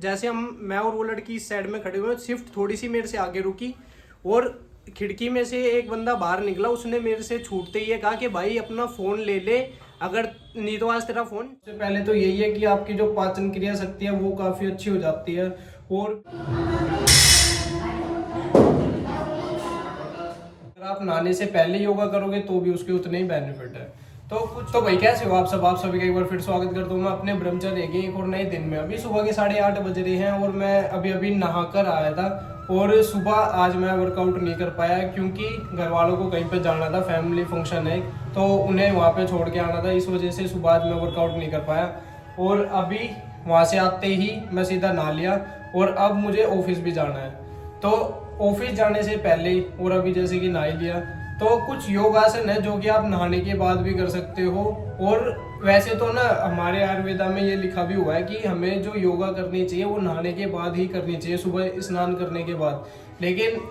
जैसे मैं और वो लड़की इस साइड में खड़े हुए, शिफ्ट थोड़ी सी मेरे से आगे रुकी और खिड़की में से एक बंदा बाहर निकला। उसने मेरे से छूटते ही कहा कि भाई अपना फ़ोन ले ले, अगर नहीं तो आज तेरा फ़ोन। सबसे पहले तो यही है कि आपकी जो पाचन क्रिया शक्ति है वो काफ़ी अच्छी हो जाती है। और अगर आप नहाने से पहले योगा करोगे तो भी उसके उतने ही बेनिफिट है। तो भाई कैसे हो आप सभी का एक बार फिर स्वागत करता हूँ मैं अपने ब्रह्मचर्य के एक और नए दिन में। अभी सुबह के 8:30 बज रहे हैं और मैं अभी नहा कर आया था। और सुबह आज मैं वर्कआउट नहीं कर पाया क्योंकि घर वालों को कहीं पे जाना था, फैमिली फंक्शन है तो उन्हें वहाँ पे छोड़ के आना था। इस वजह से सुबह आज मैं वर्कआउट नहीं कर पाया। और अभी वहाँ से आते ही मैं सीधा नहा लिया और अब मुझे ऑफिस भी जाना है। तो ऑफिस जाने से पहले और अभी जैसे कि नहा लिया तो कुछ योग आसन है जो कि आप नहाने के बाद भी कर सकते हो। और वैसे तो ना हमारे आयुर्वेदा में ये लिखा भी हुआ है कि हमें जो योगा करनी चाहिए वो नहाने के बाद ही करनी चाहिए, सुबह स्नान करने के बाद। लेकिन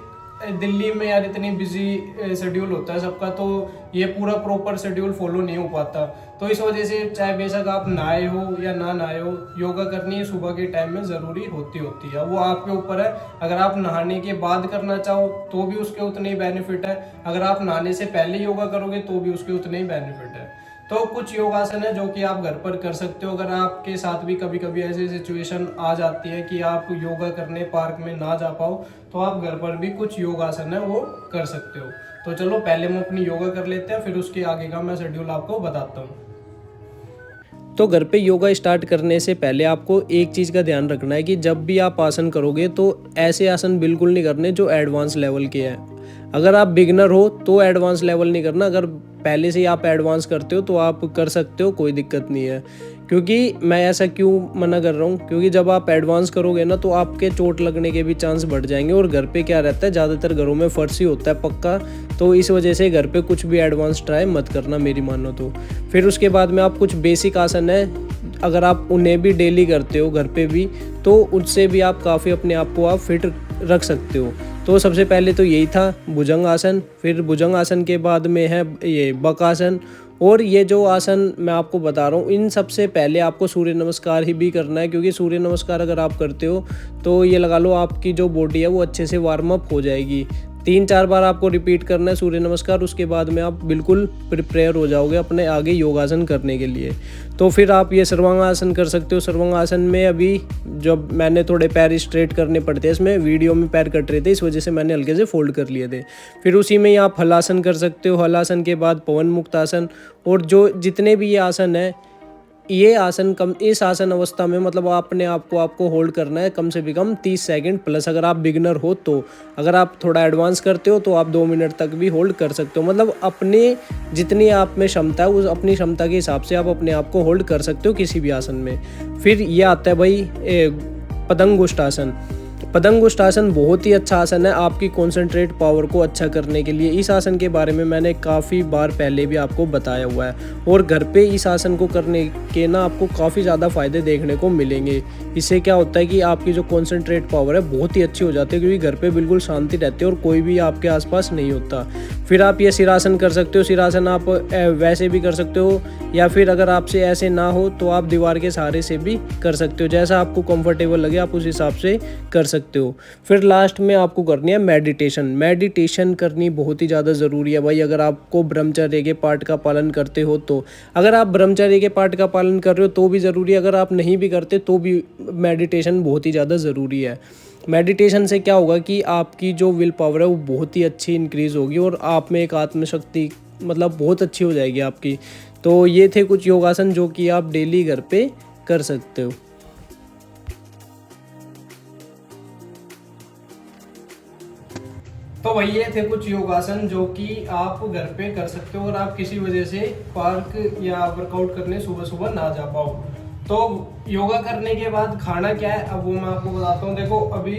दिल्ली में यार इतनी बिजी शेड्यूल होता है सबका, तो ये पूरा प्रॉपर शेड्यूल फॉलो नहीं हो पाता। तो इस वजह से चाहे बेशक आप नहाए हो या ना नहाए हो, योगा करनी सुबह के टाइम में ज़रूरी होती है। वो आपके ऊपर है। अगर आप नहाने के बाद करना चाहो तो भी उसके उतने ही बेनिफिट है, अगर आप नहाने से पहले योगा करोगे तो भी उसके उतने ही बेनिफिट है। तो कुछ योगासन है जो कि आप घर पर कर सकते हो। अगर आपके साथ भी कभी कभी ऐसी सिचुएशन आ जाती है कि आप योगा करने पार्क में ना जा पाओ तो आप घर पर भी कुछ योगासन है वो कर सकते हो। तो चलो पहले हम अपनी योगा कर लेते हैं, फिर उसके आगे का मैं शेड्यूल आपको बताता हूँ। तो घर पे योगा स्टार्ट करने से पहले आपको एक चीज़ का ध्यान रखना है कि जब भी आप आसन करोगे तो ऐसे आसन बिल्कुल नहीं करने जो एडवांस लेवल के हैं। अगर आप बिगनर हो तो एडवांस लेवल नहीं करना, अगर पहले से ही आप एडवांस करते हो तो आप कर सकते हो, कोई दिक्कत नहीं है। क्योंकि मैं ऐसा क्यों मना कर रहा हूँ, क्योंकि जब आप एडवांस करोगे ना तो आपके चोट लगने के भी चांस बढ़ जाएंगे। और घर पे क्या रहता है, ज़्यादातर घरों में फर्श ही होता है पक्का, तो इस वजह से घर पे कुछ भी एडवांस ट्राई मत करना मेरी मानो तो। फिर उसके बाद में आप कुछ बेसिक आसन है, अगर आप उन्हें भी डेली करते हो घर पे भी तो उससे भी आप काफ़ी अपने आप को आप फिट रख सकते हो। तो सबसे पहले तो यही था भुजंग आसन। फिर भुजंग आसन के बाद में है ये बकासन। और ये जो आसन मैं आपको बता रहा हूँ, इन सबसे पहले आपको सूर्य नमस्कार ही भी करना है, क्योंकि सूर्य नमस्कार अगर आप करते हो तो ये लगा लो आपकी जो बॉडी है वो अच्छे से वार्म अप हो जाएगी। 3-4 बार आपको रिपीट करना है सूर्य नमस्कार, उसके बाद में आप बिल्कुल प्रिपेयर हो जाओगे अपने आगे योगासन करने के लिए। तो फिर आप ये सर्वांगासन कर सकते हो। सर्वांगासन में अभी जब मैंने थोड़े पैर स्ट्रेट करने पड़ते हैं, इसमें वीडियो में पैर कट रहे थे इस वजह से मैंने हल्के से फोल्ड कर लिए थे। फिर उसी में ही आप हलासन कर सकते हो। हलासन के बाद पवन मुक्त आसन। और जो जितने भी ये आसन है, ये आसन इस आसन अवस्था में मतलब आपने आपको होल्ड करना है कम से कम 30 सेकंड प्लस। अगर आप बिगनर हो तो, अगर आप थोड़ा एडवांस करते हो तो आप 2 मिनट तक भी होल्ड कर सकते हो। मतलब अपने जितनी आप में क्षमता है उस अपनी क्षमता के हिसाब से आप अपने आप को होल्ड कर सकते हो किसी भी आसन में। फिर ये आता है भाई पतंगुष्ठ आसन। पतंगुष्ठ आसन बहुत ही अच्छा आसन है आपकी कॉन्सेंट्रेट पावर को अच्छा करने के लिए। इस आसन के बारे में मैंने काफ़ी बार पहले भी आपको बताया हुआ है। और घर पे इस आसन को करने के ना आपको काफ़ी ज़्यादा फायदे देखने को मिलेंगे। इससे क्या होता है कि आपकी जो कॉन्सेंट्रेट पावर है बहुत ही अच्छी हो जाती है, क्योंकि घर पे बिल्कुल शांति रहती है और कोई भी आपके आसपास नहीं होता। फिर आप ये सिरासन कर सकते हो। सिरासन आप वैसे भी कर सकते हो, या फिर अगर आपसे ऐसे ना हो तो आप दीवार के सहारे से भी कर सकते हो। जैसा आपको कंफर्टेबल लगे आप उस हिसाब से कर सकते हो। फिर लास्ट में आपको करनी है मेडिटेशन। मेडिटेशन करनी बहुत ही ज़्यादा ज़रूरी है भाई, अगर आपको ब्रह्मचर्य के पाठ का पालन करते हो तो। अगर आप ब्रह्मचर्य के पाठ का पालन कर रहे हो तो भी ज़रूरी है, अगर आप नहीं भी करते तो भी मेडिटेशन बहुत ही ज़्यादा ज़रूरी है। मेडिटेशन से क्या होगा कि आपकी जो विल पावर है वो बहुत ही अच्छी इंक्रीज़ होगी और आप में एक आत्मशक्ति मतलब बहुत अच्छी हो जाएगी आपकी। तो ये थे कुछ योगासन जो कि आप डेली घर पे कर सकते हो। तो वही ये थे कुछ योगासन जो कि आप घर पे कर सकते हो और आप किसी वजह से पार्क या वर्कआउट करने सुबह सुबह ना जा पाओ। तो योगा करने के बाद खाना क्या है अब वो मैं आपको बताता हूँ। देखो अभी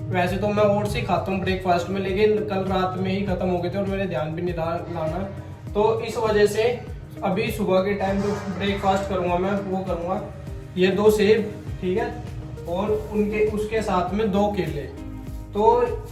वैसे तो मैं ओट्स ही खाता हूँ ब्रेकफास्ट में, लेकिन कल रात में ही खत्म हो गए थे और मेरे ध्यान भी नहीं लाना, तो इस वजह से अभी सुबह के टाइम जो ब्रेकफास्ट करूँगा मैं वो करूँगा ये 2 सेब, ठीक है, और उसके साथ में 2 केले। तो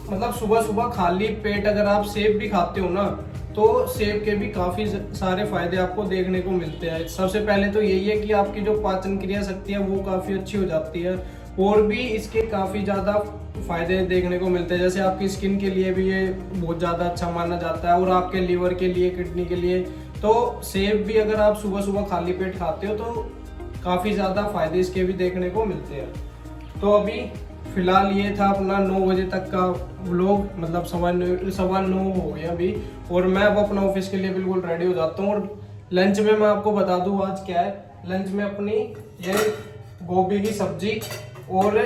मतलब सुबह सुबह खाली पेट अगर आप सेब भी खाते हो ना तो सेब के भी काफ़ी सारे फायदे आपको देखने को मिलते हैं। सबसे पहले तो यही है कि आपकी जो पाचन क्रिया शक्ति है वो काफ़ी अच्छी हो जाती है। और भी इसके काफ़ी ज़्यादा फायदे देखने को मिलते हैं। जैसे आपकी स्किन के लिए भी ये बहुत ज़्यादा अच्छा माना जाता है, और आपके लीवर के लिए, किडनी के लिए। तो सेब भी अगर आप सुबह सुबह खाली पेट खाते हो तो काफ़ी ज़्यादा फायदे इसके भी देखने को मिलते हैं। तो अभी फिलहाल ये था अपना 9 बजे तक का व्लॉग, मतलब 9:15 हो गया अभी, और मैं अब अपना ऑफिस के लिए बिल्कुल रेडी हो जाता हूँ। और लंच में मैं आपको बता दूँ आज क्या है। लंच में अपनी ये गोभी की सब्जी और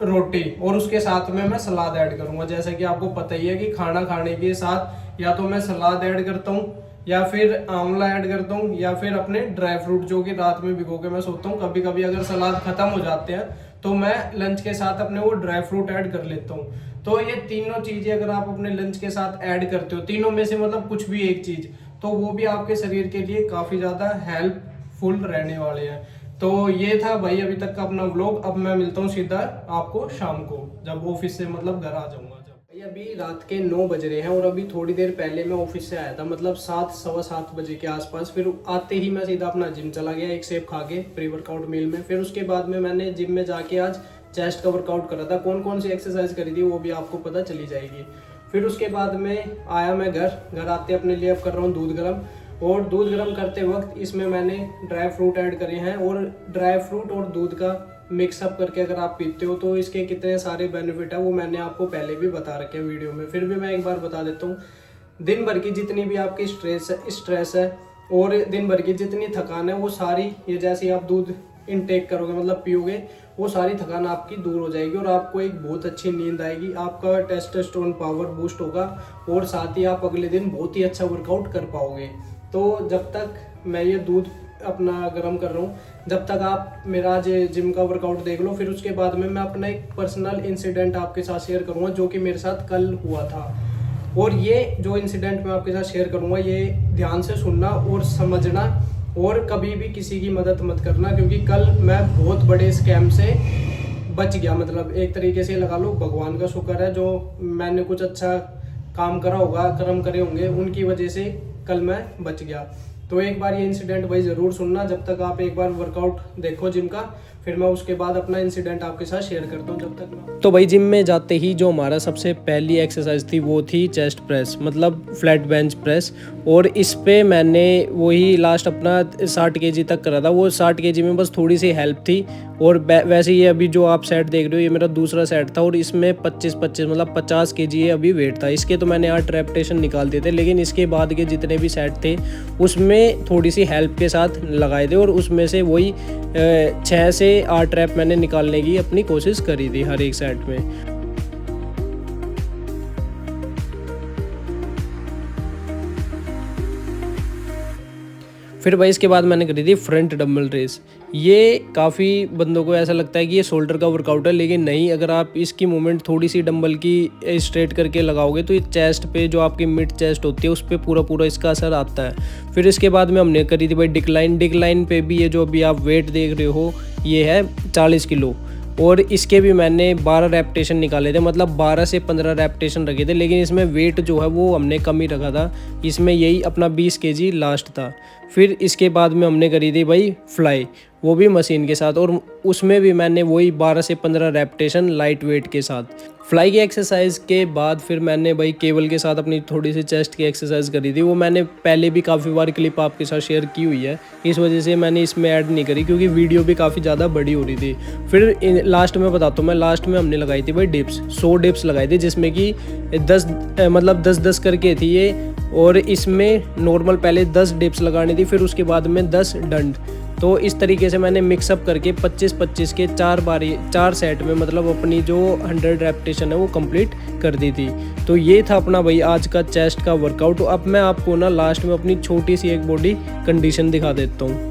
रोटी, और उसके साथ में मैं सलाद ऐड करूंगा। जैसे कि आपको पता ही है कि खाना खाने के साथ या तो मैं सलाद ऐड करता हूँ, या फिर आंवला ऐड करता हूँ, या फिर अपने ड्राई फ्रूट जो कि रात में भिगो के मैं सोता हूँ। कभी कभी अगर सलाद खत्म हो जाते हैं तो मैं लंच के साथ अपने वो ड्राई फ्रूट ऐड कर लेता हूँ। तो ये तीनों चीजें अगर आप अपने लंच के साथ ऐड करते हो, तीनों में से मतलब कुछ भी एक चीज, तो वो भी आपके शरीर के लिए काफी ज्यादा हेल्पफुल रहने वाले हैं। तो ये था भाई अभी तक का अपना व्लॉग। अब मैं मिलता हूँ सीधा आपको शाम को, जब ऑफिस से मतलब घर आ जाऊंगा। जब भाई अभी रात के 9 बज रहे हैं, और अभी थोड़ी देर पहले मैं ऑफिस से आया था, मतलब 7 सवा 7 बजे के आसपास। फिर आते ही मैं सीधा अपना जिम चला गया, एक सेब खा के प्री वर्कआउट मील में। फिर उसके बाद में मैंने जिम में जाके आज चेस्ट का वर्कआउट करा था। कौन कौन सी एक्सरसाइज करी थी वो भी आपको पता चली जाएगी। फिर उसके बाद में आया मैं घर आते अपने लिए अब कर रहा हूँ दूध गर्म। और दूध गर्म करते वक्त इसमें मैंने ड्राई फ्रूट ऐड करे हैं, और ड्राई फ्रूट और दूध का मिक्सअप करके अगर आप पीते हो तो इसके कितने सारे बेनिफिट है वो मैंने आपको पहले भी बता रखे हैं वीडियो में। फिर भी मैं एक बार बता देता हूँ। दिन भर की जितनी भी आपकी स्ट्रेस है और दिन भर की जितनी थकान है, वो सारी ये जैसे आप दूध इनटेक करोगे, मतलब पियोगे, वो सारी थकान आपकी दूर हो जाएगी, और आपको एक बहुत अच्छी नींद आएगी। आपका टेस्टोस्टेरोन पावर बूस्ट होगा, और साथ ही आप अगले दिन बहुत ही अच्छा वर्कआउट कर पाओगे। तो जब तक मैं ये दूध अपना गर्म कर रहा हूँ, जब तक आप मेरा आज जिम का वर्कआउट देख लो। फिर उसके बाद में मैं अपना एक पर्सनल इंसिडेंट आपके साथ शेयर करूँगा जो कि मेरे साथ कल हुआ था। और ये जो इंसिडेंट मैं आपके साथ शेयर करूँगा, ये ध्यान से सुनना और समझना, और कभी भी किसी की मदद मत करना, क्योंकि कल मैं बहुत बड़े स्कैम से बच गया। मतलब एक तरीके से लगा लो भगवान का शुक्र है, जो मैंने कुछ अच्छा काम करा होगा, कर्म करे होंगे, उनकी वजह से कल मैं बच गया। तो एक बार ये इंसिडेंट भाई ज़रूर सुनना, जब तक आप एक बार वर्कआउट देखो जिम का। फिर मैं उसके बाद अपना इंसिडेंट आपके साथ शेयर करता हूँ। जब तक मैं तो भाई जिम में जाते ही जो हमारा सबसे पहली एक्सरसाइज थी वो थी चेस्ट प्रेस, मतलब फ्लैट बेंच प्रेस। और इस पे मैंने वही लास्ट अपना 60 केजी तक करा था। वो 60 केजी में बस थोड़ी सी हेल्प थी। और वैसे ये अभी जो आप सेट देख रहे हो ये मेरा दूसरा सेट था, और इसमें 25-25 मतलब 50 केजी ये अभी वेट था। इसके तो मैंने 8 रेपिटेशन निकाल दिए थे, लेकिन इसके बाद के जितने भी सेट थे उसमें थोड़ी सी हेल्प के साथ लगाए थे, और उसमें से वही 6 से 8 रैप मैंने निकालने की अपनी कोशिश करी थी हर एक सेट में। फिर भाई इसके बाद मैंने करी थी फ्रंट डंबल रेस। ये काफ़ी बंदों को ऐसा लगता है कि ये शोल्डर का वर्कआउट है, लेकिन नहीं। अगर आप इसकी मूवमेंट थोड़ी सी डंबल की स्ट्रेट करके लगाओगे तो ये चेस्ट पे, जो आपकी मिड चेस्ट होती है, उस पर पूरा इसका असर आता है। फिर इसके बाद में हमने करी थी भाई डिक्लाइन पे भी ये जो अभी आप वेट देख रहे हो ये है 40 किलो, और इसके भी मैंने 12 रेपिटेशन निकाले थे, मतलब 12 से 15 रेपिटेशन रखे थे। लेकिन इसमें वेट जो है वो हमने कम ही रखा था, इसमें यही अपना 20 केजी लास्ट था। फिर इसके बाद में हमने करी थी भाई फ्लाई, वो भी मशीन के साथ, और उसमें भी मैंने वही 12 से 15 रेपिटेशन लाइट वेट के साथ। फ्लाई की एक्सरसाइज के बाद फिर मैंने भाई केबल के साथ अपनी थोड़ी सी चेस्ट की एक्सरसाइज करी थी। वो मैंने पहले भी काफ़ी बार क्लिप आपके साथ शेयर की हुई है, इस वजह से मैंने इसमें ऐड नहीं करी, क्योंकि वीडियो भी काफ़ी ज़्यादा बड़ी हो रही थी। फिर लास्ट में बताता हूँ मैं, लास्ट में हमने लगाई थी भाई डिप्स, 100 डिप्स लगाई थी, जिसमें कि 10 करके थी ये। और इसमें नॉर्मल पहले 10 डिप्स लगानी थी, फिर उसके बाद में 10 डंड। तो इस तरीके से मैंने मिक्सअप करके 25-25 के 4 सेट में, मतलब अपनी जो 100 रेपिटेशन है वो कंप्लीट कर दी थी। तो ये था अपना भाई आज का चेस्ट का वर्कआउट। अब मैं आपको ना लास्ट में अपनी छोटी सी एक बॉडी कंडीशन दिखा देता हूँ।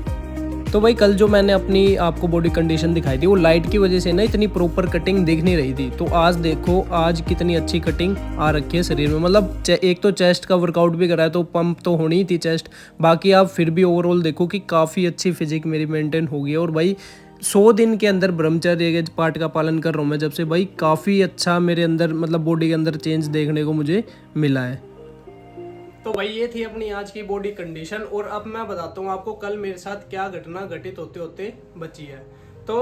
तो भाई कल जो मैंने अपनी आपको बॉडी कंडीशन दिखाई थी वो लाइट की वजह से ना इतनी प्रॉपर कटिंग दिख नहीं रही थी। तो आज देखो आज कितनी अच्छी कटिंग आ रखी है शरीर में। मतलब एक तो चेस्ट का वर्कआउट भी करा है तो पंप तो होनी ही थी चेस्ट, बाकी आप फिर भी ओवरऑल देखो कि काफ़ी अच्छी फिजिक मेरी मेंटेन हो गई है। और भाई 100 दिन के अंदर ब्रह्मचर्य के पाठ का पालन कर रहा हूँ मैं जब से, भाई काफ़ी अच्छा मेरे अंदर मतलब बॉडी के अंदर चेंज देखने को मुझे मिला है। तो भाई ये थी अपनी आज की बॉडी कंडीशन। और अब मैं बताता हूँ आपको कल मेरे साथ क्या घटना घटित होते होते बची है। तो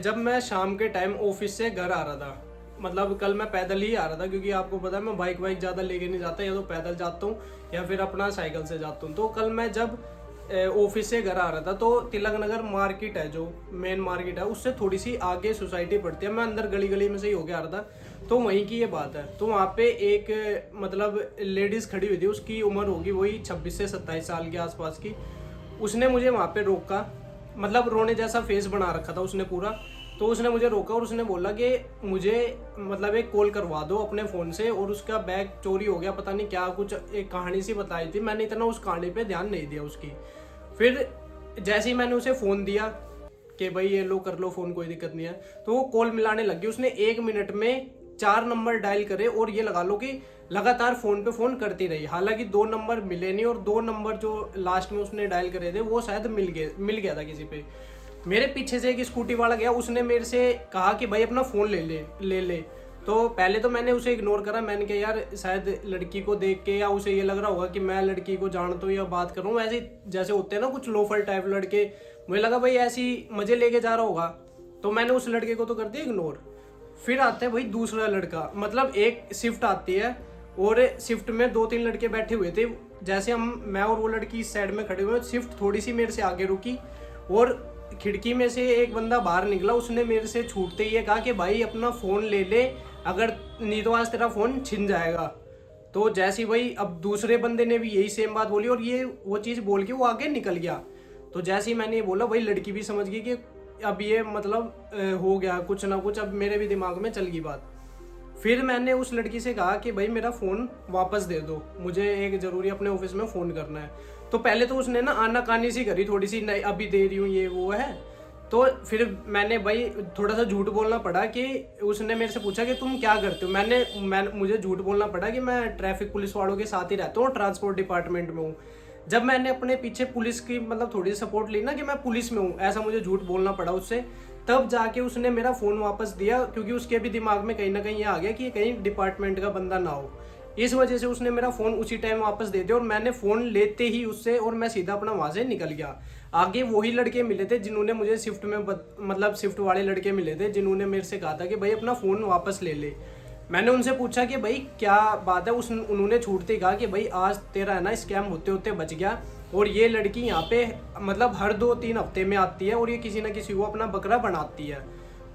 जब मैं शाम के टाइम ऑफिस से घर आ रहा था, मतलब कल मैं पैदल ही आ रहा था क्योंकि आपको पता है मैं बाइक वाइक ज़्यादा लेके नहीं जाता, या तो पैदल जाता हूँ या फिर अपना साइकिल से जाता हूँ। तो कल मैं जब ऑफिस से घर आ रहा था तो तिलक नगर मार्केट है, जो मेन मार्केट है, उससे थोड़ी सी आगे सोसाइटी पड़ती है, मैं अंदर गली गली में से ही होके आ रहा था। तो वहीं की ये बात है, तो वहाँ पे एक मतलब लेडीज़ खड़ी हुई थी, उसकी उम्र होगी वही 26 से 27 साल के आसपास की। उसने मुझे वहाँ पे रोका, मतलब रोने जैसा फेस बना रखा था उसने पूरा। तो उसने मुझे रोका और उसने बोला कि मुझे मतलब एक कॉल करवा दो अपने फ़ोन से, और उसका बैग चोरी हो गया, पता नहीं क्या कुछ एक कहानी सी बताई थी। मैंने इतना उस कहानी पे ध्यान नहीं दिया उसकी। फिर जैसे ही मैंने उसे फ़ोन दिया कि भाई ये लो कर लो फ़ोन, कोई दिक्कत नहीं है, तो वो कॉल मिलाने लग गई। उसने 1 मिनट में 4 नंबर डायल करे, और ये लगा लो कि लगातार फ़ोन पे फ़ोन करती रही। हालांकि 2 नंबर मिले नहीं, और 2 नंबर जो लास्ट में उसने डायल करे थे वो शायद मिल गया था किसी पे। मेरे पीछे से एक स्कूटी वाला गया, उसने मेरे से कहा कि भाई अपना फ़ोन ले ले। तो पहले तो मैंने उसे इग्नोर करा, मैंने कहा यार शायद लड़की को देख के या उसे ये लग रहा होगा कि मैं लड़की को जानता हूँ या बात कर रहा हूँ, ऐसे जैसे होते हैं ना कुछ लोफर टाइप लड़के, मुझे लगा भाई ऐसी मजे लेके जा रहा होगा। तो मैंने उस लड़के को तो कर दिया इग्नोर। फिर आता है भाई दूसरा लड़का, मतलब एक शिफ्ट आती है और शिफ्ट में 2-3 लड़के बैठे हुए थे। जैसे मैं और वो लड़की इस साइड में खड़े हुए, शिफ्ट थोड़ी सी मेरे से आगे रुकी और खिड़की में से एक बंदा बाहर निकला। उसने मेरे से छूटते ही कहा कि भाई अपना फ़ोन ले ले, अगर नहीं तो आज तेरा फ़ोन छिन जाएगा। तो जैसे ही भाई अब दूसरे बंदे ने भी यही सेम बात बोली, और ये वो चीज़ बोल के वो आगे निकल गया। तो जैसे ही मैंने ये बोला, भाई लड़की भी समझ गई कि अब ये मतलब हो गया कुछ ना कुछ, अब मेरे भी दिमाग में चल गई बात। फिर मैंने उस लड़की से कहा कि भाई मेरा फ़ोन वापस दे दो, मुझे एक ज़रूरी अपने ऑफिस में फ़ोन करना है। तो पहले तो उसने ना आनाकानी सी करी थोड़ी सी, नहीं अभी दे रही हूँ ये वो है। तो फिर मैंने भाई थोड़ा सा झूठ बोलना पड़ा कि उसने मेरे से पूछा कि तुम क्या करते हो। मुझे झूठ बोलना पड़ा कि मैं ट्रैफिक पुलिस वालों के साथ ही रहता हूँ, ट्रांसपोर्ट डिपार्टमेंट में हूँ। जब मैंने अपने पीछे पुलिस की मतलब थोड़ी सी सपोर्ट ली ना कि मैं पुलिस में हूँ, ऐसा मुझे झूठ बोलना पड़ा उससे, तब जाके उसने मेरा फ़ोन वापस दिया, क्योंकि उसके भी दिमाग में कहीं ना कहीं ये आ गया कि ये कहीं डिपार्टमेंट का बंदा ना हो। इस वजह से उसने मेरा फ़ोन उसी टाइम वापस दे दिया, और मैंने फ़ोन लेते ही उससे और मैं सीधा अपना वहाँ से निकल गया। आगे वही लड़के मिले थे जिन्होंने मुझे शिफ्ट में मतलब शिफ्ट वाले लड़के मिले थे जिन्होंने मेरे से कहा था कि भाई अपना फ़ोन वापस ले ले। मैंने उनसे पूछा कि भाई क्या बात है, उन्होंने छूटते ही कहा कि भाई आज तेरा है ना स्कैम होते होते बच गया, और ये लड़की यहाँ पे मतलब हर 2-3 हफ्ते में आती है और ये किसी ना किसी को अपना बकरा बनाती है।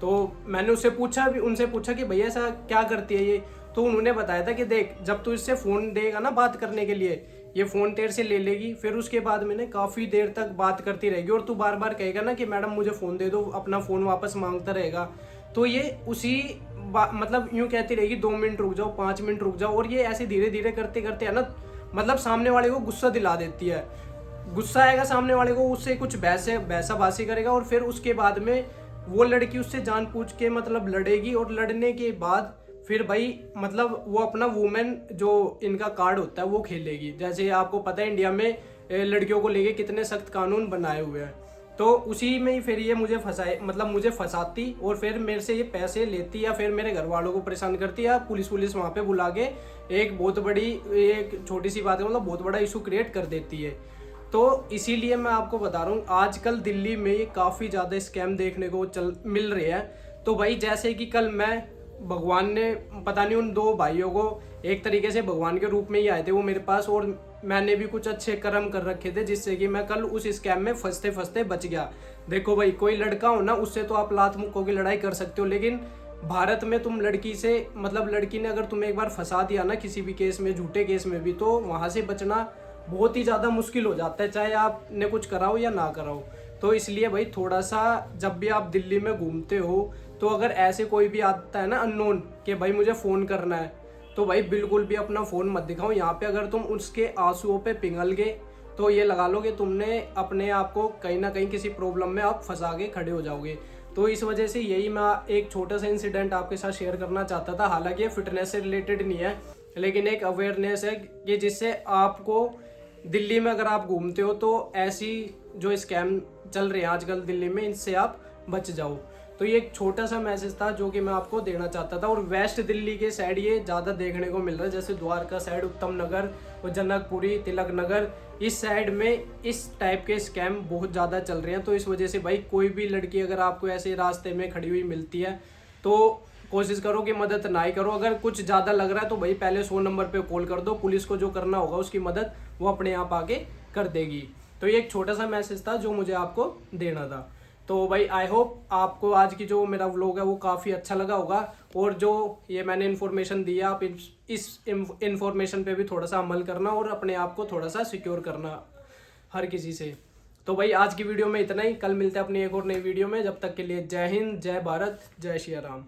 तो मैंने उनसे पूछा कि भैया ऐसा क्या करती है ये। तो उन्होंने बताया था कि देख, जब तू इससे फ़ोन देगा ना बात करने के लिए, ये फ़ोन तेरे से ले लेगी, फिर उसके बाद मैंने काफ़ी देर तक बात करती रहेगी, और तू बार बार कहेगा ना कि मैडम मुझे फ़ोन दे दो, अपना फ़ोन वापस मांगता रहेगा। तो ये उसी मतलब यूँ कहती रहेगी 2 मिनट रुक जाओ, 5 मिनट रुक जाओ, और ये ऐसे धीरे धीरे करते करते है ना, मतलब सामने वाले को गुस्सा दिला देती है। गुस्सा आएगा सामने वाले को, उससे कुछ बैसा बासी करेगा, और फिर उसके बाद में वो लड़की उससे जानबूझ के मतलब लड़ेगी, और लड़ने के बाद फिर भाई मतलब वो अपना वुमेन जो इनका कार्ड होता है वो खेलेगी। जैसे आपको पता है इंडिया में लड़कियों को लेके कितने सख्त कानून बनाए हुए हैं। तो उसी में ही फिर ये मुझे फंसाती, और फिर मेरे से ये पैसे लेती, या फिर मेरे घर वालों को परेशान करती, या पुलिस वहाँ पे बुला के एक बहुत बड़ी, एक छोटी सी बात है मतलब बहुत बड़ा इशू क्रिएट कर देती है। तो इसीलिए मैं आपको बता रहा हूँ आजकल दिल्ली में ये काफ़ी ज़्यादा स्कैम देखने को मिल रहे हैं। तो भाई जैसे कि कल भगवान ने पता नहीं उन 2 भाइयों को एक तरीके से भगवान के रूप में ही आए थे वो मेरे पास, और मैंने भी कुछ अच्छे कर्म कर रखे थे जिससे कि मैं कल उस स्कैम में फंसते फंसते बच गया। देखो भाई, कोई लड़का हो ना, उससे तो आप लात मुक्कों की लड़ाई कर सकते हो, लेकिन भारत में तुम लड़की से मतलब लड़की ने अगर तुम्हें एक बार फंसा दिया ना किसी भी केस में, झूठे केस में भी, तो वहाँ से बचना बहुत ही ज़्यादा मुश्किल हो जाता है, चाहे आपने कुछ कराओ या ना कराओ। तो इसलिए भाई थोड़ा सा जब भी आप दिल्ली में घूमते हो, तो अगर ऐसे कोई भी आता है ना अननोन कि भाई मुझे फ़ोन करना है, तो भाई बिल्कुल भी अपना फ़ोन मत दिखाओ। यहाँ पे अगर तुम उसके आंसुओं पे पिघल गए तो ये लगा लो कि तुमने अपने आप को कहीं ना कहीं किसी प्रॉब्लम में आप फंसा के खड़े हो जाओगे। तो इस वजह से यही मैं एक छोटा सा इंसिडेंट आपके साथ शेयर करना चाहता था। हालांकि ये फिटनेस से रिलेटेड नहीं है, लेकिन एक अवेयरनेस है कि जिससे आपको दिल्ली में अगर आप घूमते हो तो ऐसी जो स्कैम चल रहे हैं आजकल दिल्ली में, इनसे आप बच जाओ। तो ये एक छोटा सा मैसेज था जो कि मैं आपको देना चाहता था। और वेस्ट दिल्ली के साइड ये ज़्यादा देखने को मिल रहा है, जैसे द्वारका साइड, उत्तम नगर और जनकपुरी, तिलक नगर, इस साइड में इस टाइप के स्कैम बहुत ज़्यादा चल रहे हैं। तो इस वजह से भाई कोई भी लड़की अगर आपको ऐसे रास्ते में खड़ी हुई मिलती है तो कोशिश करो कि मदद ना ही करो। अगर कुछ ज़्यादा लग रहा है तो भाई पहले 100 नंबर पे कॉल कर दो, पुलिस को जो करना होगा उसकी मदद वो अपने आप आके कर देगी। तो ये एक छोटा सा मैसेज था जो मुझे आपको देना था। तो भाई आई होप आपको आज की जो मेरा व्लॉग है वो काफ़ी अच्छा लगा होगा, और जो ये मैंने इन्फॉर्मेशन दी है आप इस इन्फॉर्मेशन पे भी थोड़ा सा अमल करना और अपने आप को थोड़ा सा सिक्योर करना हर किसी से। तो भाई आज की वीडियो में इतना ही, कल मिलते हैं अपनी एक और नई वीडियो में। जब तक के लिए जय हिंद, जय भारत, जय श्री राम।